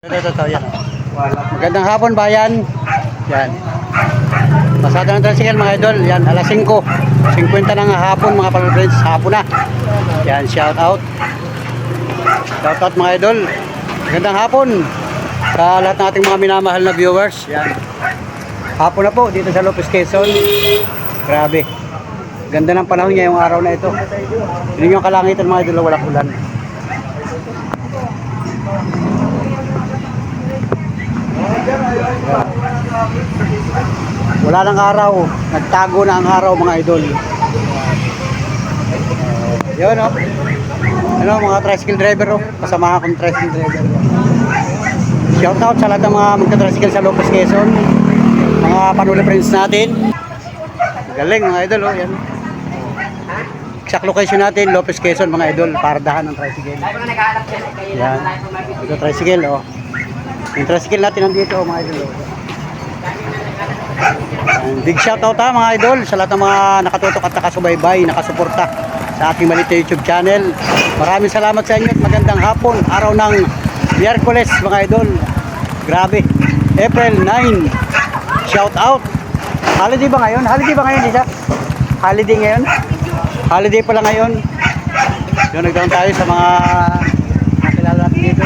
Ito, yan. Magandang hapon, bayan. Yan. Pasada ng tricycle, mga idol. Yan, alas 5. 50 ng hapon, mga friends. Hapon na. Yan, shout out. Shout out, mga idol. Magandang hapon sa lahat ng ating mga minamahal na viewers. Yan. Hapon na po, dito sa Lopez, Quezon. Grabe. Ganda ng panahon ngayong araw na ito. Yun yung kalangitan, mga idol, walang ulan. Wala nang araw, nagtago na ang araw, mga idol. Yun, oh. Ano, mga tricycle driver, oh. Kasama akong tricycle driver. Shout out sa lahat ng mga magta-tricycle sa Lopez, Quezon. Mga panuli friends natin. Galing, mga idol, oh. Yan. Exact location natin, Lopez, Quezon, mga idol. Pardahan ng tricycle. Yan. Ito tricycle, oh. Yung tricycle natin nandito, oh, mga idol, oh. Big shout out ha, mga idol, sa lahat ng mga nakatutok at nakasubaybay, nakasuporta sa aking maliit na YouTube channel. Maraming salamat sa inyo at magandang hapon, araw ng Miyerkules, mga idol. Grabe, April 9. Shout out. Holiday ba ngayon? Holiday ba ngayon, Lisa? Holiday ngayon? Holiday pala ngayon. Yun, nagdaon tayo sa mga nakilala natin dito.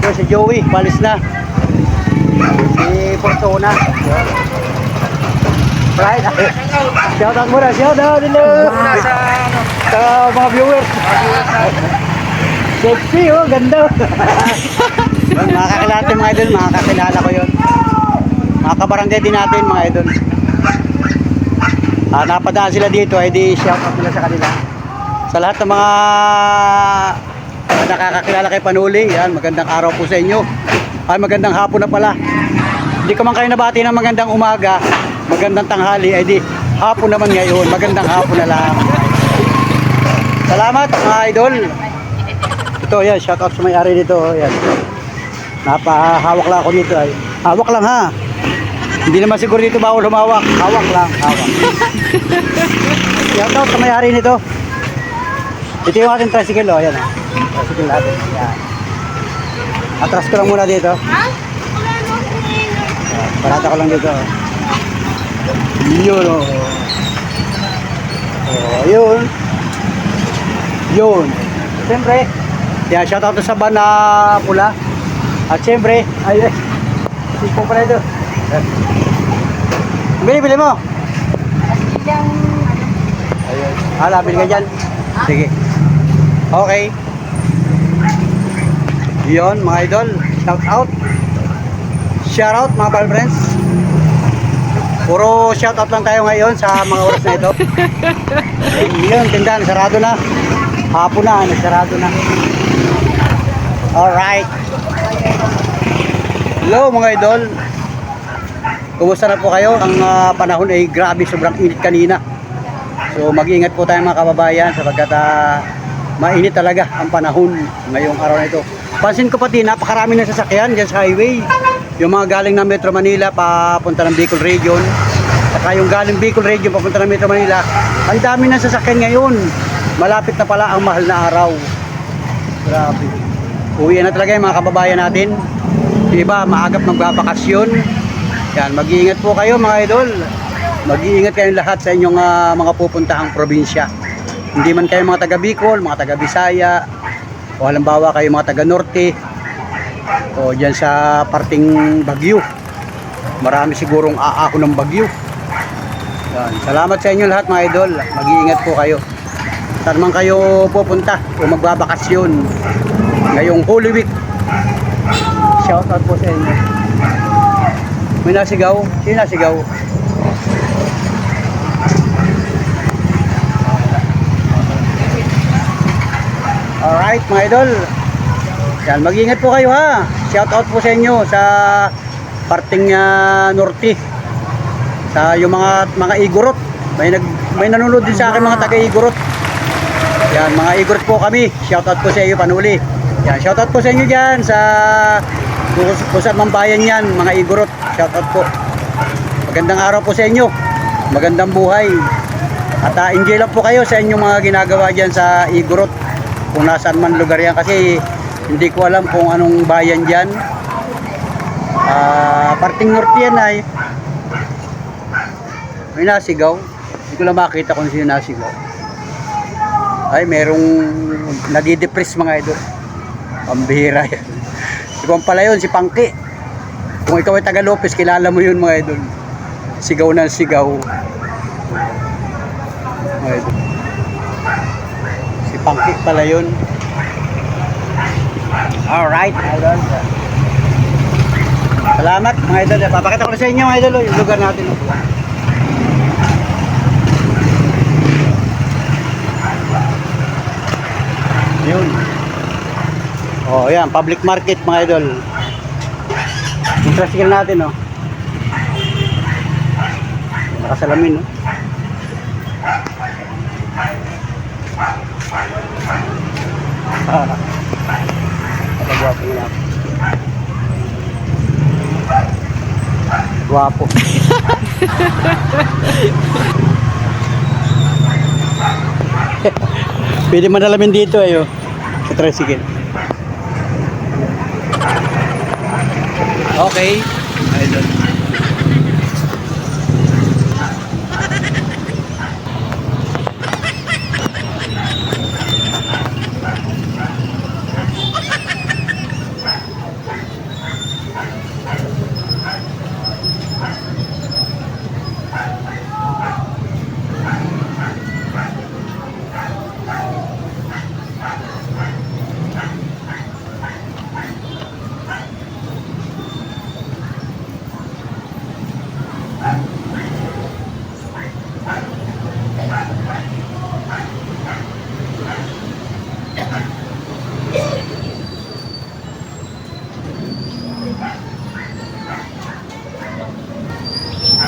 Ito si Joey, palis na. Si Fortuna. Right. Shout out muna. Shout out. Hello. Sa mga viewers. Sexy, oh. Ganda. Makakakilala natin, mga idol. Makakakilala ko yun. Mga kabarangay din natin, mga idol. Napadaan sila dito. Ay di shout out nila sa kanila. Sa lahat ng mga nakakakilala kay Panuli. Yan. Magandang araw po sa inyo. Ay, magandang hapon na pala. Hindi ka man kayo nabati ng magandang umaga, magandang tanghali, ay di hapon naman ngayon, magandang hapon na lang. Salamat, mga idol. Ito, yan, shout out sa may-ari dito, yan. Napahawak lang ako dito, ay. Hawak lang, ha. Hindi naman siguro dito bawal humawak. Hawak lang, hawak. Shout out sa may-ari nito. Ito yung ating tricycle, oh, yan. Tricycle natin, yan. Atras ko lang muna dito. Parata ko lang dito. Yun, oh. Oh, yun. Yun. Siyempre, yan, shout out sa van na pula. At siyempre, ay, sipong pala ito. Bili mo? Ayun. Bili ka dyan. Sige. Okay. Yun, mga idol. Shout out. Shout out, mga pal friends. Puro shout out lang tayo ngayon sa mga oras na ito. Yun, tindahan, sarado na. Hapon na, nagsarado na. Alright. Hello, mga idol. Kumusta na po kayo? Ang panahon ay grabe, sobrang init kanina. So mag-iingat po tayo, mga kababayan, sapagkat mainit talaga ang panahon ngayong araw na ito. Pansin ko pati, napakarami ng sasakyan dyan sa highway. Yung mga galing ng Metro Manila papunta ng Bicol Region, saka yung galing Bicol Region papunta ng Metro Manila, ang dami ng sasakyan ngayon. Malapit na pala ang mahal na araw. Grabe. Uwi na talaga yung mga kababayan natin. Iba, maagap magbabakasyon. Yan, mag-iingat po kayo, mga idol. Mag-iingat kayong lahat sa inyong mga pupuntahang probinsya. Hindi man kayo mga taga Bicol, mga taga Bisaya, o halimbawa kayo mga taga Norte, o dyan sa parting Bagyo. Marami sigurong aako ng Bagyo. Yan. Salamat sa inyo lahat, mga idol. Mag-iingat po kayo. Saan man kayo pupunta o magbabakasyon ngayong Holy Week. Shout out po sa inyo. May nasigaw? Sino nasigaw? Alright, mga idol. Yan, mag-ingat po kayo, ha. Shout out po sa inyo sa parting Norte. Sa yung mga Igorot. May nanonood din sa akin, mga taga Igorot. Yan, mga Igorot po kami. Shout out po sa inyo, Panuli. Yan, shout out po sa inyo diyan sa Pusat Mambayan yan, mga Igorot. Shout out po. Magandang araw po sa inyo. Magandang buhay. At enjoy lang po kayo sa inyong mga ginagawa diyan sa Igorot. Kung nasaan man lugar yan, kasi Hindi ko alam kung anong bayan dyan. Parting norte yan ay. May nasigaw. Hindi ko lang makita kung sino nasigaw. Ay, merong nadidepress mga idol. Pambihira yan. Ikaw pala yun, si Pangki. Kung ikaw ay taga Lopez, kilala mo yun mga idol. Sigaw na sigaw. Mga idol. Si Pangki pala yun. Alright, idol. Salamat mga idol. Papakita ko na sa inyo mga idol yung lugar natin. Yun. Oh, yan, public market mga idol. Yung tricycle natin, oh. Nakasalamin, no? Gwapo nila. Gwapo. Pwede manalamin dito ayo. Sa tricycle. Okay. Idol.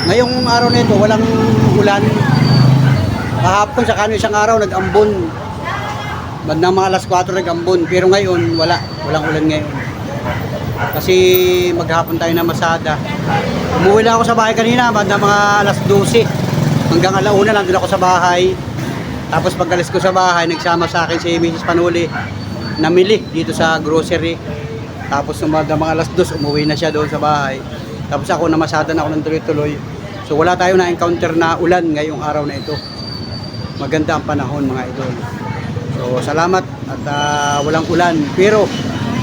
Ngayong araw na ito, walang ulan. Kahapon sa kano isang araw, nag-ambon. Bandang mga alas 4 nag-ambon. Pero ngayon, walang ulan ngayon. Kasi maghapon tayo na Masada. Umuwi lang ako sa bahay kanina, bandang mga alas 12. Hanggang alauna lang din ako sa bahay. Tapos pag-alis ko sa bahay, nagsama sa akin si Mrs. Panuli. Namili dito sa grocery. Tapos bandang mga alas 2, umuwi na siya doon sa bahay. Tapos ako namasada na ako ng tuloy-tuloy. So wala tayo na-encounter na ulan ngayong araw na ito. Maganda ang panahon mga idol. So salamat at walang ulan. Pero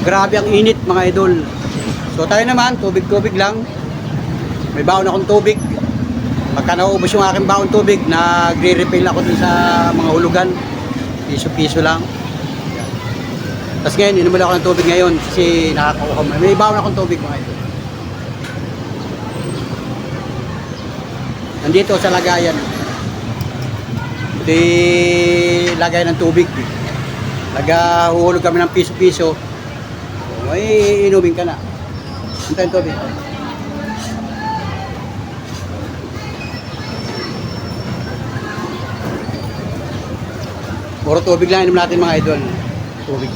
grabe ang init mga idol. So tayo naman, tubig-tubig lang. May baon akong tubig. Pagka naubos yung aking baon tubig, nagre-refill ako dun sa mga hulugan. Piso-piso lang. Tapos ngayon, inuman ako ng tubig ngayon kasi nakakauham. May baon akong tubig mga idol. Nandito sa lagayan. Ito lagayan ng tubig. Naghuhulog kami ng piso-piso. May inumin ka na. Antayin tubig. Puro tubig lang inom natin mga idol. Tubig.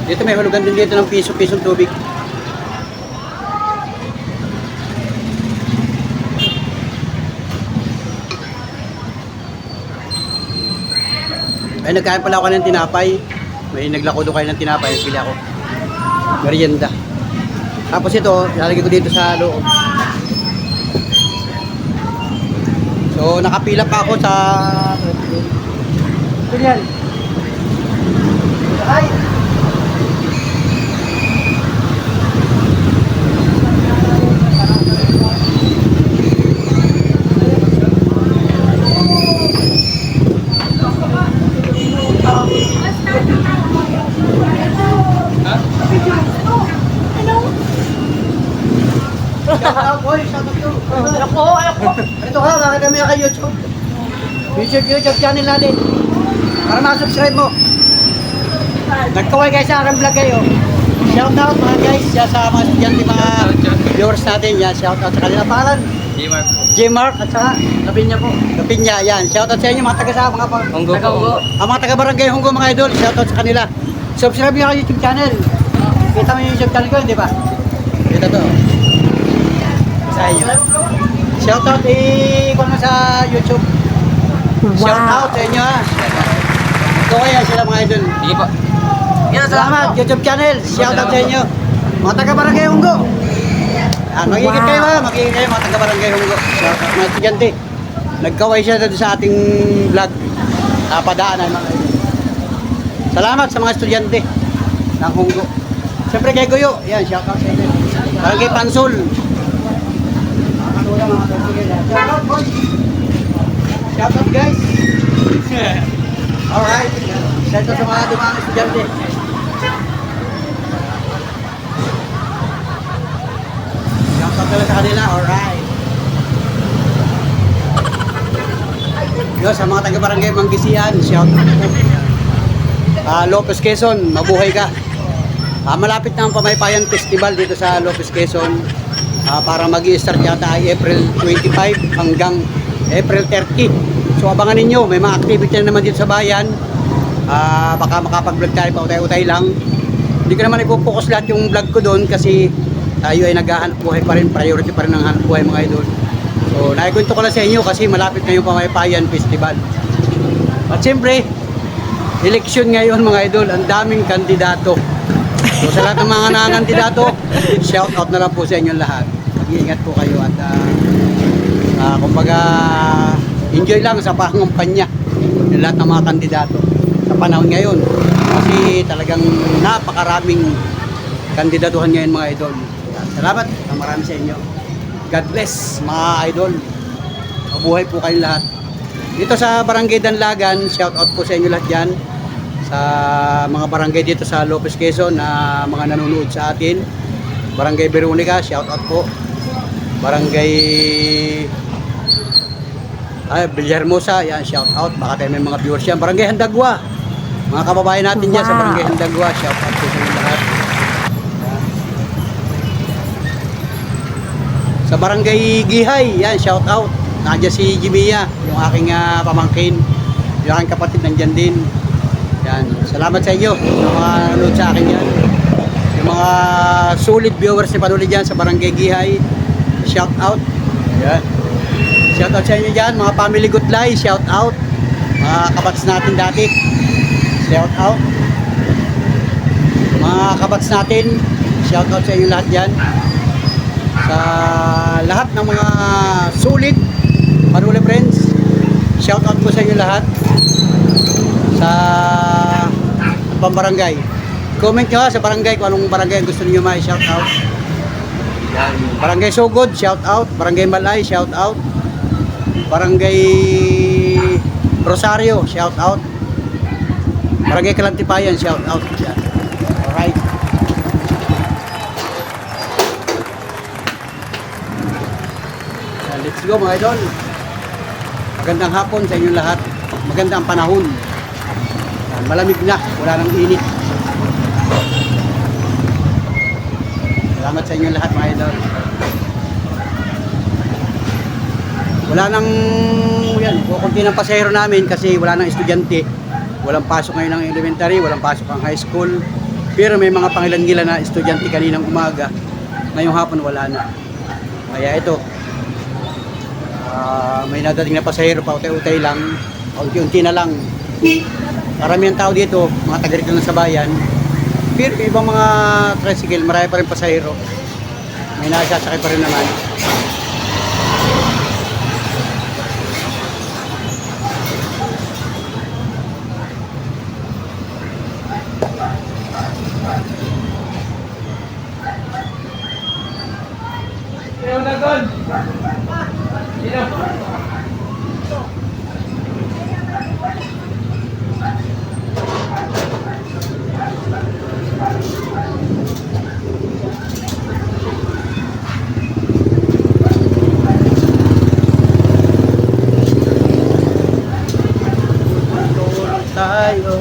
Dito may hulugan din dito ng piso-pisong tubig. Ay, nagkain pala ako ng tinapay. May naglako doon kayo ng tinapay. Pili ako. Merienda. Tapos ito, ilalagay ko dito sa loob. So, nakapila pa ako sa... Ito yan. Ay! Ito ha, nakita mo yan kay YouTube. YouTube channel natin. Para ma-subscribe mo. Nagkaway guys sa aking vlog kayo. Shout out mga guys sa mga estudyante, mga viewers natin. Yan, shout out sa kanila. Pangalan? J-Mark at saka Kapinya po. Kapinya, yan. Shout out sa inyo mga taga sa mga Hunggo. Ang mga taga Barangay Hunggo mga idol. Shout out sa kanila. Subscribe nyo kay YouTube channel. Kita mo yung YouTube channel ko, hindi ba? Kita to. Sa inyo. Shout out kung ano sa YouTube. Wow. Shout out sa inyo ha. Ito kaya sila mga idol. Sige po. Salamat, YouTube channel. Shout out sa inyo. Mga taga-barangay Hunggo. Magiging kayo ha, magiging kayo mga taga-barangay Hunggo. Shout out mga estudyante. Nagkaway siya doon sa ating vlog. Padaanan mga kayo. Salamat sa mga estudyante ng Hunggo. Siyempre kay Guyo. Yan, shout out sa inyo. Barangay Pansol. Shout out boys. Shout out guys. Alright. Shout out sa mga dumang estudyante. Shout out sa kanila. Alright. Yo, sa mga taga-barangay Manggisian, shout out. Lopez Quezon, mabuhay ka. Malapit na ang Pamaypayan Festival dito sa Lopez Quezon. Para mag-i-start yata ay April 25 hanggang April 30. So abangan ninyo, may mga activity na naman dito sa bayan. Baka makapag-vlog tayo, pautay-utay lang. Hindi ko naman ipopokus lahat yung vlog ko doon kasi tayo ay naghahanap buhay pa rin, priority pa rin ang hanap buhay mga idol. So naikwento ko lang sa inyo kasi malapit na yung Pamaypayan Festival. At siyempre, eleksyon ngayon mga idol, ang daming kandidato. So sa lahat ng mga nangandidato, shout out na lang po sa inyo lahat. Mag-iingat po kayo at kumbaga enjoy lang sa pangampanya ng lahat ng mga kandidato sa panahon ngayon. Kasi talagang napakaraming kandidatuhan ngayon mga idol. Salamat na marami sa inyo. God bless mga idol. Mabuhay po kayong lahat. Dito sa Barangay Danlagan, shout out po sa inyo lahat dyan. Sa mga barangay dito sa Lopez Quezon na mga nanonood sa atin. Barangay Veronica, shout out po. Barangay Villahermosa, yan, shout out. Baka tayo may mga viewers yan. Barangay Handagwa. Mga kababayan natin dyan sa Barangay Handagwa, shout out po sa inyo lahat. Sa Barangay Gihay, yan, shout out. Nandiyan si Jimia, yung aking pamangkin. Yung aking kapatid nandyan din. Yan, salamat sa inyo sa mga nanonood sa akin yan. Yung mga solid viewers ni Panuli dyan sa Barangay Gihay, shout out. Yan. Shout out sa inyo dyan, mga family Gutlay, shout out. Mga kabats natin dati, shout out. Mga kabats natin, shout out sa inyo lahat dyan. Sa lahat ng mga solid Panuli friends, shout out po sa inyo lahat. Sa pambarangay. Comment nyo sa barangay kung anong barangay gusto niyo ma-shout out. Yan. Barangay Sogod, shout out. Barangay Malay, shout out. Barangay Rosario, shout out. Barangay Kalantipayan, shout out. Yan. Alright. Yan, let's go mga idol. Magandang hapon sa inyong lahat. Magandang panahon. Malamig na, wala nang init. Salamat sa inyo lahat mga idol. Wala nang yan, kukunti ng pasahero namin kasi wala nang estudyante. Walang pasok ngayon ng elementary, walang pasok ang high school. Pero may mga pangilan-ngilan na estudyante kaninang umaga. Ngayong hapon wala na. Kaya ito, may nadating na pasahero pa, utay-utay lang. Unti-unti na lang. Karamihan tao dito, mga taga rito lang sa bayan. Pero ibang mga tricycle, marami pa rin pasahero. May nasasakay pa rin naman. Tayo.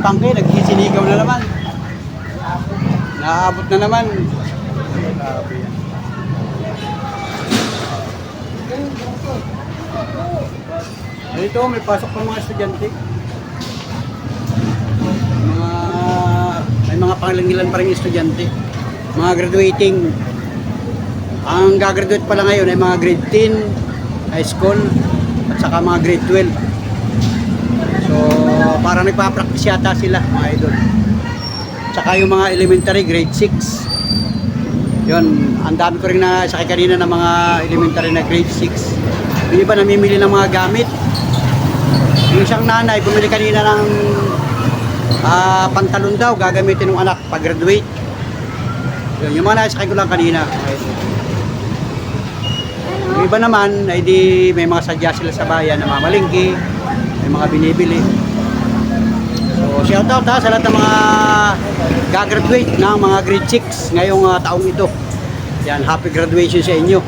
tangke, nagsisinigaw na naman. Naabot na naman. Grabe yan. Dito, may pasok pa mga estudyante. May mga pangilan pa rin estudyante. Mga graduating. Ang gagraduate pala ngayon ay mga grade 10, high school, at saka mga grade 12. So, parang nagpa-practice yata sila, mga idol. Tsaka yung mga elementary, grade 6. Yun, ang dami ko rin na sakay kanina ng mga elementary na grade 6. Yung iba namimili ng mga gamit. Yung isang nanay, bumili kanina ng pantalon daw, gagamitin ng anak pag-graduate. Yun, yung mga nasakay ko lang kanina. Yung iba naman, ay di may mga sadya sila sa bayan na mamalingki, may mga binibili. So, shout out sa lahat ng mga gagraduate ng mga grade 6 ngayong taong ito. Yan, happy graduation sa inyo.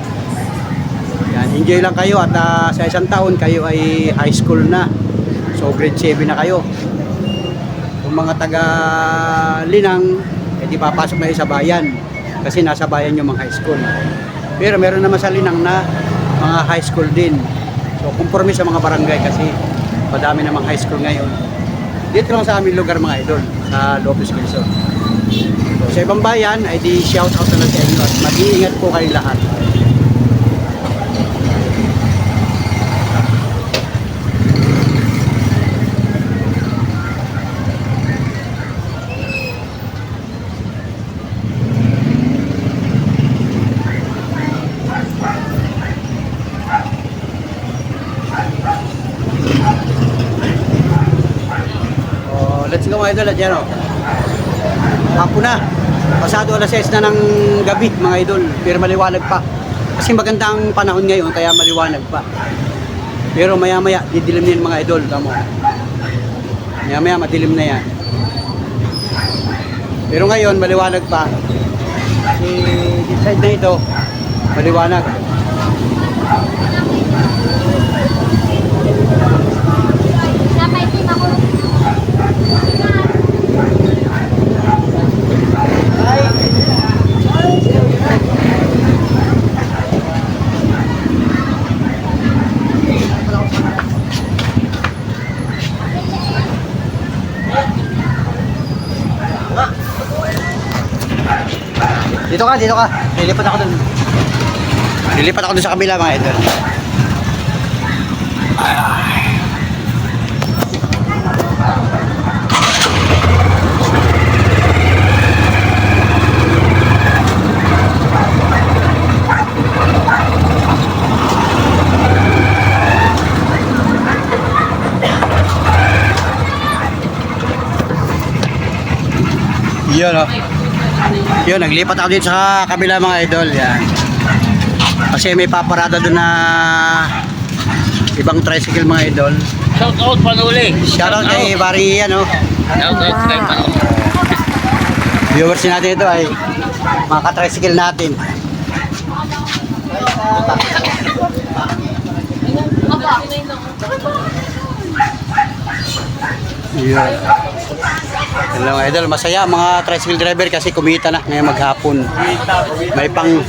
Yan, enjoy lang kayo at sa isang taon kayo ay high school na. So, grade 7 na kayo. Kung mga taga Linang, di papasok na sa bayan kasi nasa bayan yung mga high school. Pero meron naman sa Linang na mga high school din. So, conforme sa mga barangay kasi madami namang high school ngayon. Dito lang sa aming lugar mga idol, sa Lopez Quezon. So, sa ibang bayan, ay di shout out na lang sa inyo at mag-iingat po kayo lahat. Let's go mga idol at yan o. Hapon na. Pasado alas 6 na ng gabi mga idol. Pero maliwanag pa. Kasi maganda ang panahon ngayon kaya maliwanag pa. Pero maya maya didilim na yan mga idol. Tamo. Maya maya madilim na yan. Pero ngayon maliwanag pa. Kasi this side na ito maliwanag. Dito ka. Lilipat ako dun. Lilipat ako dun sa kabila mga idol. Yun o. Yun, naglipat ako dito sa kabila mga idol. Yan. Kasi may paparada doon na ibang tricycle mga idol. Shout out Panuli. Shout out kay Bari yan o. Shout out kay Panuli. Viewers natin ito ay mga ka-tricycle natin. Yun. Hello mga idol, masaya mga tricycle driver kasi kumita na ngayong maghapon. May pang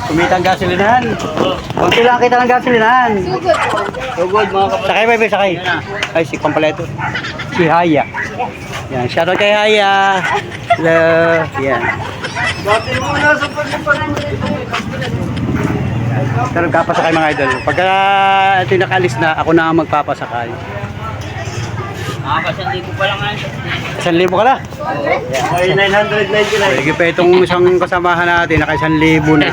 kumita ang gasolinahan. Kunti lang kita ng gasolinahan. Sugod mga kapatid. Sakay ba, sakay? Ay, si Pampaleto. Si Haya. Yan, shoutout kay Haya. Hello. Yan. Pero kapasakay mga idol. Pagka ito yung nakalis na, ako na ang magpapasakay. Nakaka 1,000 pa lang nga. 1,000 ka na? Ay, 999. Sige pa itong isang kasamahan natin, naka 1,000 na.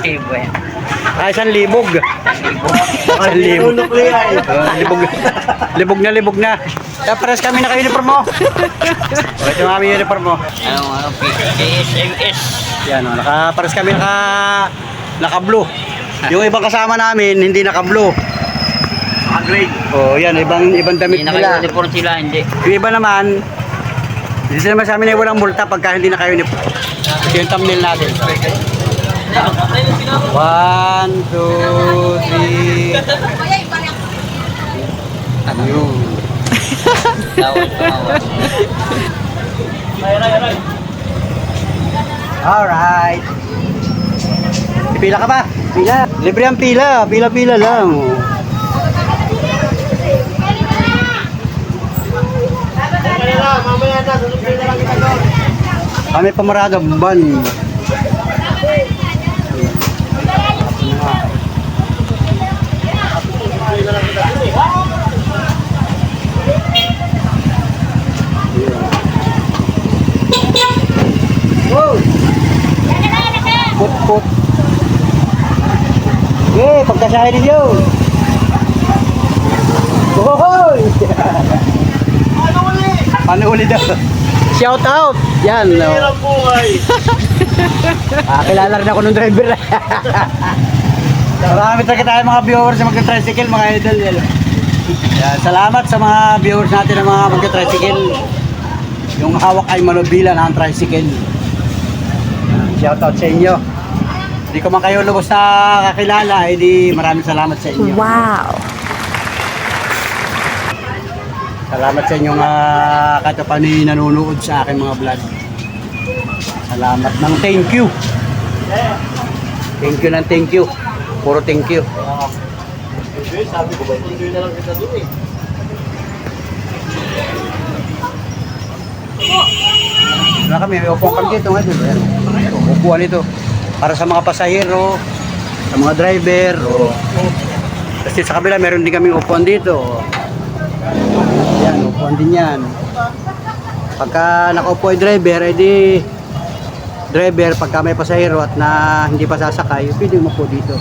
Ay, 1,000. 1,000. Libog na. Pares kami naka-uniform mo. Ito ang aming uniform mo. Ano, KSMS. Yan o, pares kami naka-blue. Yung ibang kasama namin, hindi naka-blue. Naka-grade. Oh, yan, ibang damit Hindi nila. naka-uniform sila, hindi. Yung iba naman, hindi naman sa amin ay walang multa pagka hindi naka-uniform. Ito yung thumbnail natin. 1, 2, 3. Ano yun? Tawag tumawa. Alright. Pila ka ba? Pila. Libre ang pila. Pila-pila lang. Mamaya na, sunod kayo na lang kita doon. Kami pamarada ban. Wow! Put. Okay, pagkasahin ninyo. Hohoy! Ano ulit daw? Shout out! Yan, no. Hirap buhay. Kilala rin ako ng driver. Marami talaga tayo mga viewers na magka-tricycle, mga idol. Yan, salamat sa mga viewers natin na mga magka-tricycle. Yung hawak ay manubila ng tricycle. Shout out sa inyo. Hindi ko man kayo lubos na kakilala, edi maraming salamat sa inyo. Wow! Salamat sa inyong kahit pa paano nanonood sa akin mga vlog. Salamat ng thank you. Thank you ng thank you. Puro thank you. Sabi ko ba, enjoy na lang kita doon eh. Wala kami, may upong kami dito ngayon. Ayan, upuan ito. Para sa mga pasahero, sa mga driver. Kasi sa kabila, meron din kami upuan dito. Yan, upuan din yan. Pagka nakaupo ay driver, edi driver, pagka may pasahero at na hindi pa sasakay, pwede mo po dito.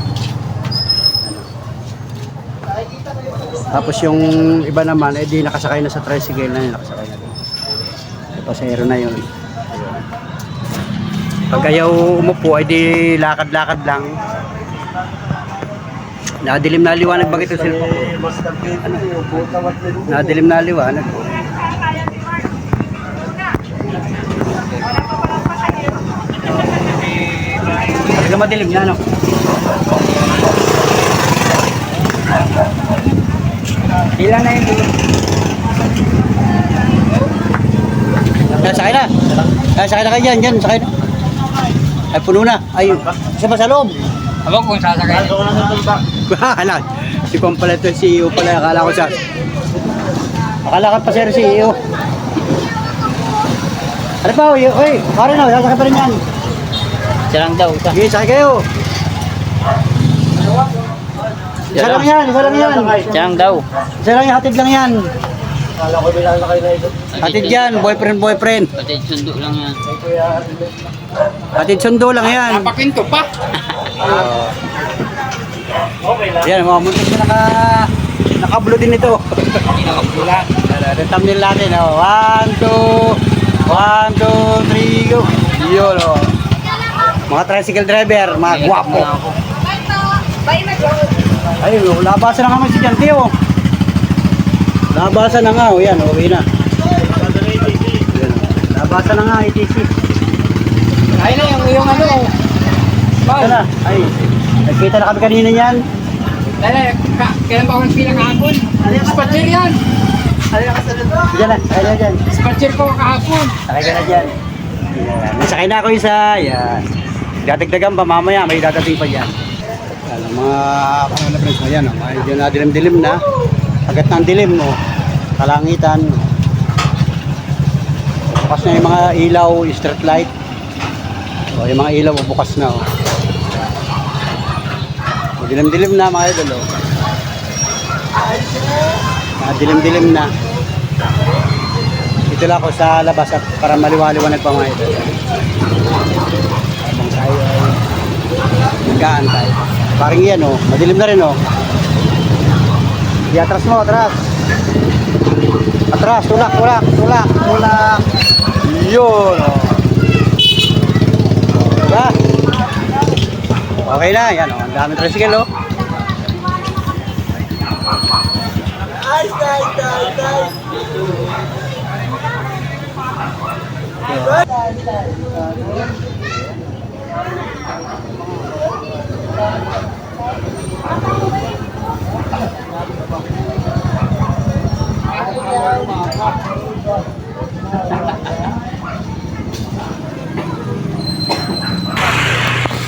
Tapos yung iba naman, edi nakasakay na sa tricycle na yun, nakasakay na doon. May pasahero na yun. Pag ayaw umupo, edi lakad-lakad lang. Nadilim na liwanag bakit yung cellphone ko? Nadilim na liwanag. Talaga madilim na, no? Ilan na yun? Sakay na. Sakay na kayo dyan, sakay na. Ay, puno na. Ay, isa pa sa loob. Habang kung sasakay. Akala, si Pam pala ito, CEO pala. Akala ko sa... Akala ka pa sir, CEO. Ano pa, uy, pare na, sasakay pa rin yan. Siya lang daw. Sige, sakay kayo. Isa lang yan. Siya lang daw. Isa lang yan, hatid lang yan. Kala ko bilang kayo na ito. Hatid yan, boyfriend. Pati sundo lang yan. Hatid sundo lang yan. Napapinto pa. Okay lang. Yan, mga muntik na nakablo din ito. Hindi nakapula. Yung thumbnail natin, oh. 1, 2, 3, go. Yun, oh. Mga tricycle driver, mga gwapo. Ay, oh, labasan na nga mga estudyante, oh. Labasan na nga, oh. Yan, okay na. Yan, oh. Labasan na nga, ETC. Ay na yung ano. Ito na, ay. Nagkita na kami kanina niyan. Dala, kailan ba akong pila kahapon? Spatcher yan. Diyan na, ay dyan. Spatcher ko kahapon. Sakay ka na dyan. Yan. Nasakay na ako isa. Yan. Dadagdagan pa mamaya, may dadating pa dyan. Yan, ang mga ano na friends mo yan. Medyo na dilim-dilim na. Agad ng dilim mo. Kalangitan. Bukas na yung mga ilaw, street light. O, yung mga ilaw bukas na. Oh. Dilim-dilim na mga idol. Oh. Dilim-dilim na. Dito lang ako sa labas at para maliwaliwanag pa mga idol. Habang tayo ay nag-aantay. Parang yan, oh. Madilim na rin, oh. Atras mo, atras. Atras, tulak. Yun, oh. Diba? Okay na, yan, oh. Ang daming tricycle, oh.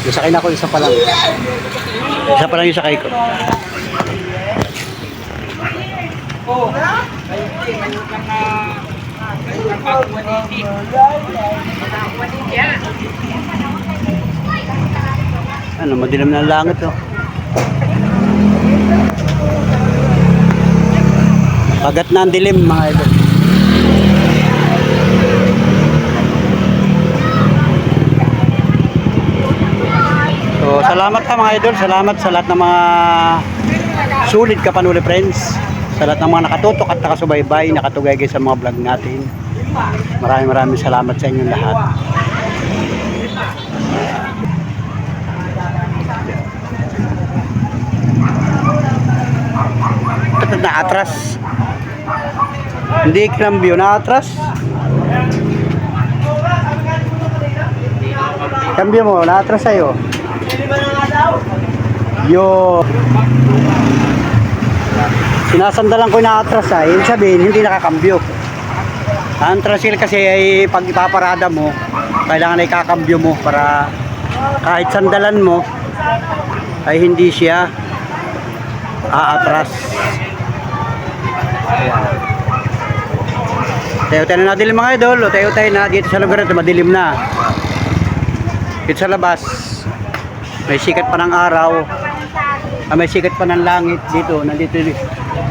Nasakay na ako, isa pa lang. Isa pa lang yung sakay ko. Ano, madilim na ang langit, oh. Pagat na ang dilim, mga idol. So, salamat ka mga idol. Salamat sa lahat ng mga sulit kapanuli friends. Sa lahat ng mga nakatutok at nakasubaybay, nakatugay sa mga vlog natin. Maraming salamat sa inyong lahat. Naatras. Hindi cambio, naatras. Cambio mo, naatras sa'yo. Yo. Sinasandalan ko yung naatras ha. Ibig sabihin, hindi nakakambyo. Ang trasil kasi ay pag ipaparada mo, kailangan ay kakambyo mo para kahit sandalan mo ay hindi siya aatras. Tayo-tayo na nadilim mga idol. Tayo-tayo na dito sa lugar ito, madilim na. Dito sa labas, may sikat pa ng araw. May sikat pa ng langit dito.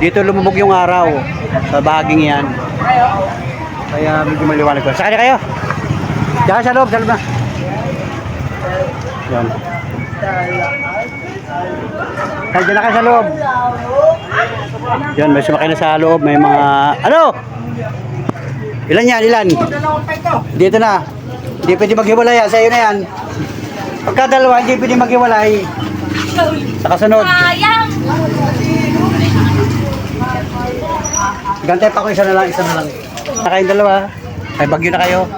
Dito lumubog yung araw sa bahaging yan. Kaya medyo maliwanag ko. Sakay na kayo. Diyan sa loob na. Yan. Kaya na kayo sa loob. Yan, may sumakay na sa loob. May mga... Ano? Ilan yan? Ilan? Dito na. Hindi pwede maghiwalay yan. Sa'yo na yan. Pagka dalawa, hindi pwede maghiwalay. Sa kasunod. Gantay pa ko, isa na lang. Kayong dalawa. Ay, bagyo na kayo.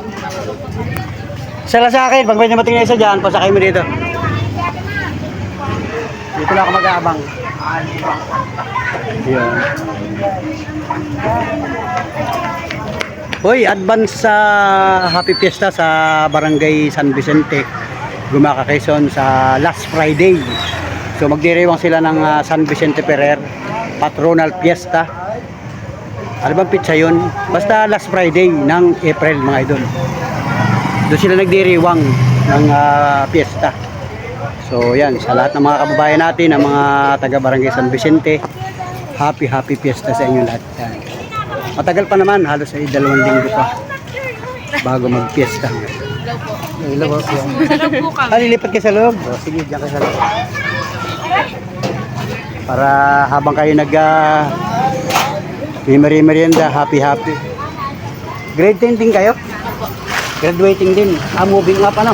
Isa lang sa akin. Pag may namating na isa dyan, pasakay mo dito. Dito lang ako mag-aabang. Yun. Hoy, advance sa Happy Fiesta sa Barangay San Vicente, Gumaca, Quezon sa last Friday. So magdiriwang sila ng San Vicente Ferrer Patronal Fiesta. Ano bang pizza yun? Basta last Friday ng April mga idol. Doon sila nagdiriwang ng fiesta. So yan, sa lahat ng mga kababayan natin, ang mga taga Barangay San Vicente, happy fiesta sa inyo lahat. Yan. Matagal pa naman, halos ay 2 linggo pa bago mag-fiesta. Hello po. Hello po. Lilipat kayo sa loob? O, sige, diyan kayo sa loob. Para habang kayo merienda, happy. Grade 10 din kayo? Graduating din. Moving up ano?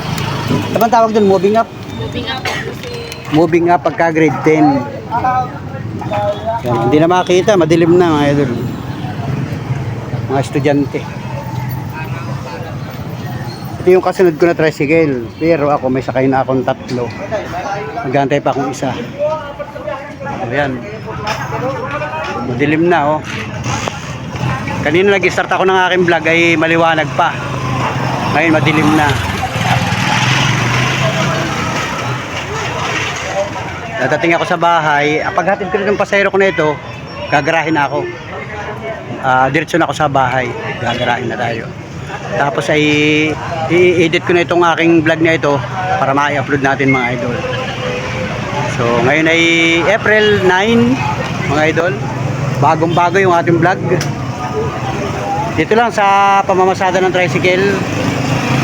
Ano bang tawag dun? Moving up? Moving up pagka grade 10. Yan, hindi na makita, madilim na mga idol. Mga estudyante. Ito yung kasunod ko na tricycle. Pero ako may sakay na akong 3. Magantay pa akong isa. Ayan. Madilim na oh. Kanina nag-start ako ng aking vlog ay maliwanag pa. Ngayon madilim na. Dadating ako sa bahay. Paghatid ko rin ng pasahero ko na ito, gagarahin na ako. Diretso na ako sa bahay. Gagarahin na tayo. Tapos ay i-edit ko na itong aking vlog na ito para ma-upload natin mga idol. So ngayon ay April 9 mga idol. Bagong-bago yung ating vlog. Dito lang sa pamamasada ng tricycle.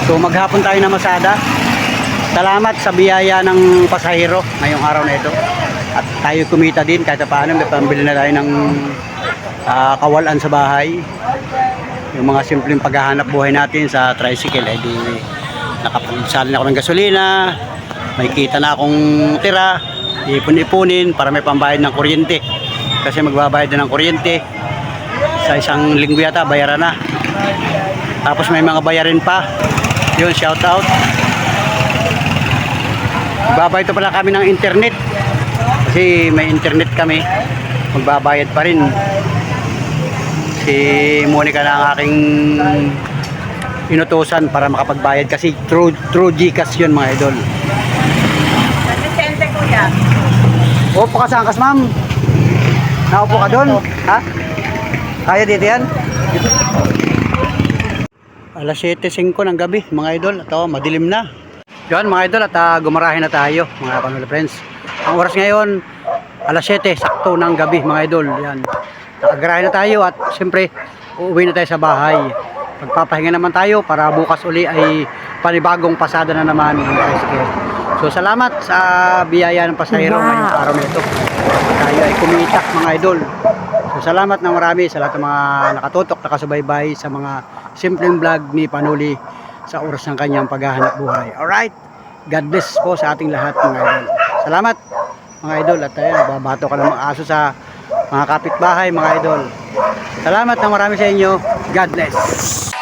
So maghapon tayo na masada. Salamat sa biyaya ng pasahero ngayong araw na ito. At tayo kumita din kahit paano, may pambili na tayo ng kawalan sa bahay. Yung mga simpleng paghahanap buhay natin sa tricycle ay di nakapagsalin ako ng gasolina, may kita na akong tira, ipon-ipunin para may pambayad ng kuryente. Kasi magbabayad na ng kuryente sa isang linggo yata, bayaran na. Tapos may mga bayarin pa. Yun, shout out. Magbabayad pa pala kami ng internet. Kasi may internet kami. Magbabayad pa rin. Si Monica na ang aking inutusan para makapagbayad kasi through GCash yun mga idol. Nagkisente kuya. Opo ka saan kas ma'am? Naupo ka doon? Ha? Kaya dito yan? Alas 7:05 ng gabi mga idol. Ito, madilim na. Yan mga idol at gumarahin na tayo mga Panuli friends. Ang oras ngayon, alas 7 sakto ng gabi mga idol. Yan. Nakagarahin na tayo at siyempre uuwi na tayo sa bahay. Magpapahinga naman tayo para bukas uli ay panibagong pasada na naman ng tricycle. So salamat sa biyaya ng pasahero ngayong araw na ito. Tayo ay kumita mga idol. So salamat na marami sa lahat ng mga nakatutok, nakasubaybay sa mga simpleng vlog ni Panuli sa oras ng kanyang paghahanap buhay. Alright, God bless po sa ating lahat mga idol. Salamat mga idol at nababato ka ng mga aso sa mga kapitbahay mga idol. Salamat na marami sa inyo. God bless.